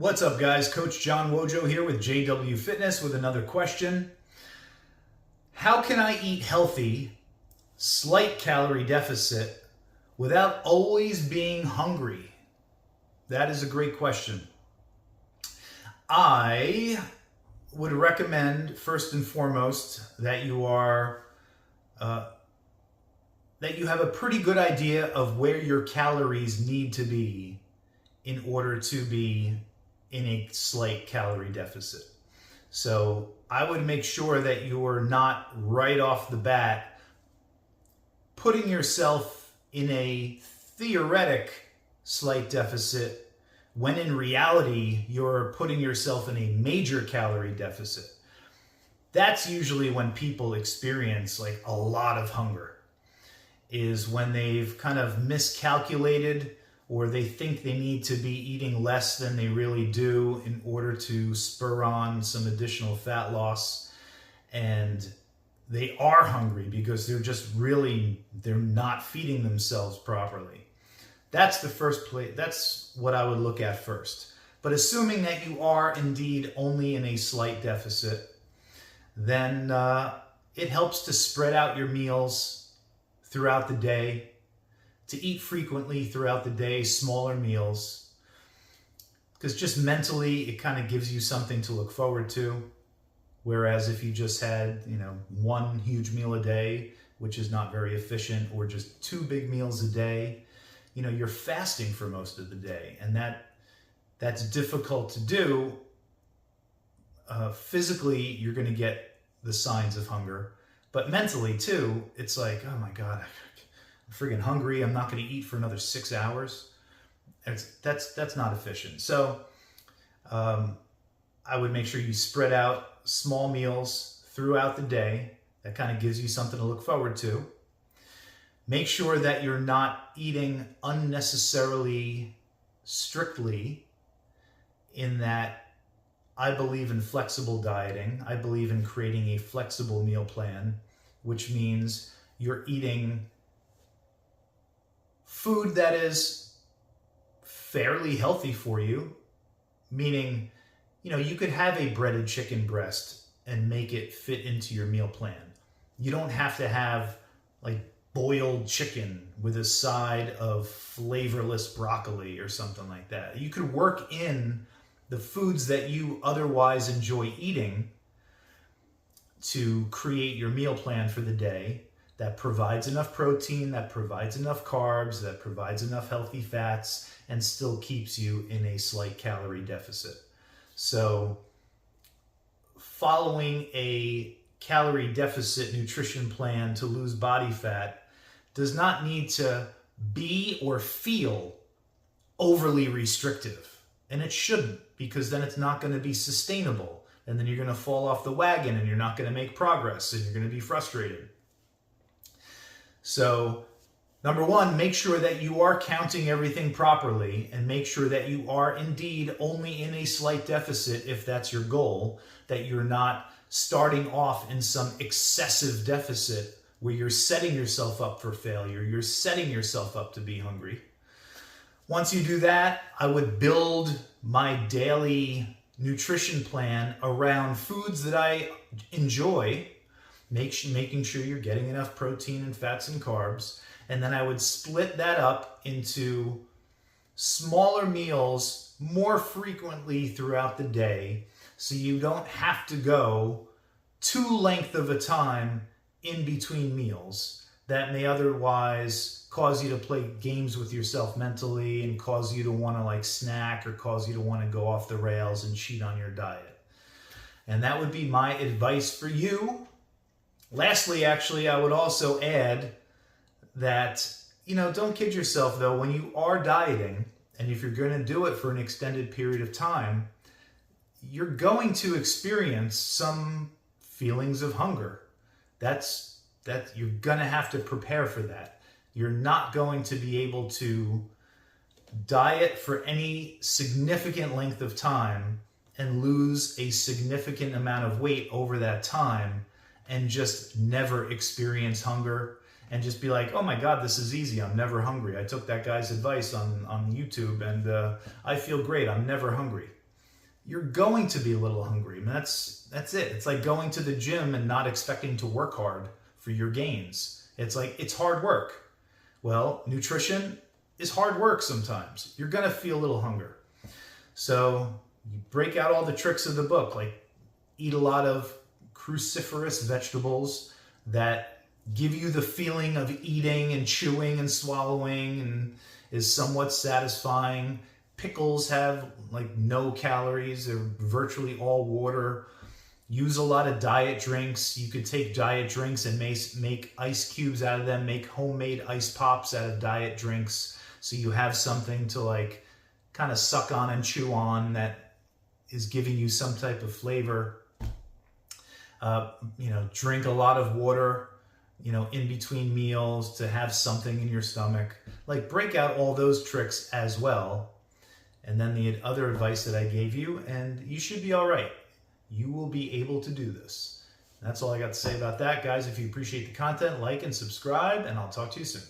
What's up, guys? Coach John Wojo here with JW Fitness with another question. How can I eat healthy, slight calorie deficit, without always being hungry? That is a great question. I would recommend, first and foremost, that you have a pretty good idea of where your calories need to be in order to be in a slight calorie deficit. So I would make sure that you're not right off the bat putting yourself in a theoretic slight deficit when in reality you're putting yourself in a major calorie deficit. That's usually when people experience like a lot of hunger, is when they've kind of miscalculated or they think they need to be eating less than they really do in order to spur on some additional fat loss. And they are hungry because they're not feeding themselves properly. That's the first place. That's what I would look at first. But assuming that you are indeed only in a slight deficit, then it helps to spread out your meals throughout the day, to eat frequently throughout the day, smaller meals, because just mentally it kind of gives you something to look forward to. Whereas if you just had, one huge meal a day, which is not very efficient, or just two big meals a day, you're fasting for most of the day, and that's difficult to do. Physically, you're going to get the signs of hunger, but mentally too, it's like, oh my God, I'm friggin' hungry. I'm not going to eat for another 6 hours. That's not efficient. So I would make sure you spread out small meals throughout the day. That kind of gives you something to look forward to. Make sure that you're not eating unnecessarily strictly, in that I believe in flexible dieting. I believe in creating a flexible meal plan, which means you're eating food that is fairly healthy for you, meaning, you could have a breaded chicken breast and make it fit into your meal plan. You don't have to have like boiled chicken with a side of flavorless broccoli or something like that. You could work in the foods that you otherwise enjoy eating to create your meal plan for the day that provides enough protein, that provides enough carbs, that provides enough healthy fats, and still keeps you in a slight calorie deficit. So following a calorie deficit nutrition plan to lose body fat does not need to be or feel overly restrictive. And it shouldn't, because then it's not going to be sustainable. And then you're going to fall off the wagon and you're not going to make progress and you're going to be frustrated. So, number one, make sure that you are counting everything properly, and make sure that you are indeed only in a slight deficit if that's your goal, that you're not starting off in some excessive deficit where you're setting yourself up for failure, you're setting yourself up to be hungry. Once you do that, I would build my daily nutrition plan around foods that I enjoy, making sure you're getting enough protein and fats and carbs. And then I would split that up into smaller meals more frequently throughout the day, so you don't have to go too length of a time in between meals that may otherwise cause you to play games with yourself mentally and cause you to want to snack, or cause you to want to go off the rails and cheat on your diet. And that would be my advice for you. Lastly, actually, I would also add that, don't kid yourself though, when you are dieting, and if you're going to do it for an extended period of time, you're going to experience some feelings of hunger. That you're going to have to prepare for that. You're not going to be able to diet for any significant length of time and lose a significant amount of weight over that time and just never experience hunger and just be like, oh my God, this is easy. I'm never hungry. I took that guy's advice on YouTube and I feel great. I'm never hungry. you're going to be a little hungry. I mean, that's it. It's like going to the gym and not expecting to work hard for your gains. It's like, it's hard work. Well, nutrition is hard work sometimes. You're going to feel a little hunger. So you break out all the tricks of the book, like eat a lot of cruciferous vegetables that give you the feeling of eating and chewing and swallowing and is somewhat satisfying. Pickles have like no calories. They're virtually all water. Use a lot of diet drinks. You could take diet drinks and make ice cubes out of them, make homemade ice pops out of diet drinks. So you have something to like kind of suck on and chew on that is giving you some type of flavor. Drink a lot of water, in between meals to have something in your stomach. Like break out all those tricks as well. And then the other advice that I gave you, and you should be all right. You will be able to do this. That's all I got to say about that, guys. If you appreciate the content, like and subscribe, and I'll talk to you soon.